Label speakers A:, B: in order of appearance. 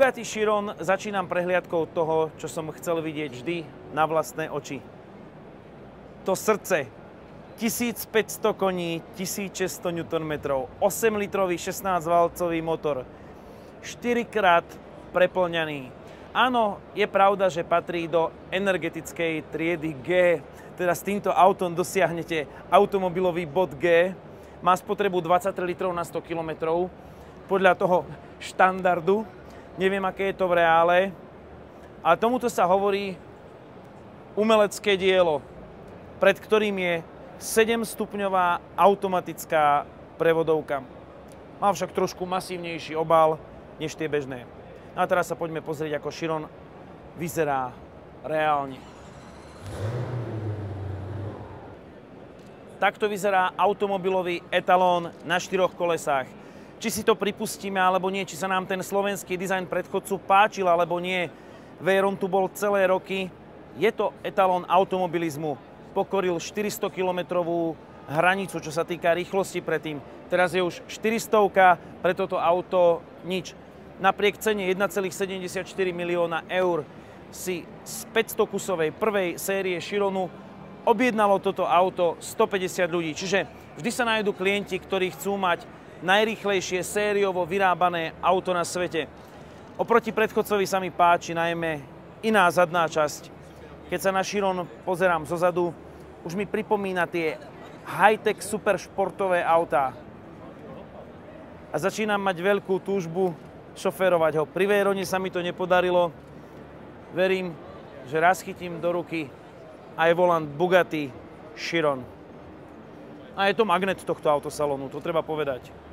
A: Bugatti Chiron začínam prehliadkou toho, čo som chcel vidieť vždy na vlastné oči. To srdce. 1500 koní, 1600 Nm, 8-litrový 16-valcový motor, 4-krát preplňaný. Áno, je pravda, že patrí do energetickej triedy G, teda s týmto autom dosiahnete automobilový bod G, má spotrebu 23 litrov na 100 km, podľa toho štandardu, neviem, aké je to v reále, ale tomuto sa hovorí umelecké dielo, pred ktorým je 7-stupňová automatická prevodovka. Má však trošku masívnejší obal než tie bežné. A teraz sa poďme pozrieť, ako Chiron vyzerá reálne. Takto vyzerá automobilový etalón na 4 kolesách. Či si to pripustíme alebo nie, či sa nám ten slovenský dizajn predchodcu páčil alebo nie, Veyron tu bol celé roky, je to etalón automobilizmu. Pokoril 400-kilometrovú hranicu, čo sa týka rýchlosti predtým. Teraz je už 400, pre toto auto nič. Napriek cene 1,74 milióna eur si z 500-kusovej prvej série Chironu objednalo toto auto 150 ľudí. Čiže vždy sa nájdú klienti, ktorí chcú mať najrýchlejšie sériovo vyrábané auto na svete. Oproti predchodcovi sa mi páči najmä iná zadná časť. Keď sa na Chiron pozerám zozadu, už mi pripomína tie high-tech superšportové autá. A začínam mať veľkú túžbu šoférovať ho. Pri Veyrone sa mi to nepodarilo. Verím, že raz chytím do ruky aj volant Bugatti Chiron. A je to magnet tohto autosalónu, to treba povedať.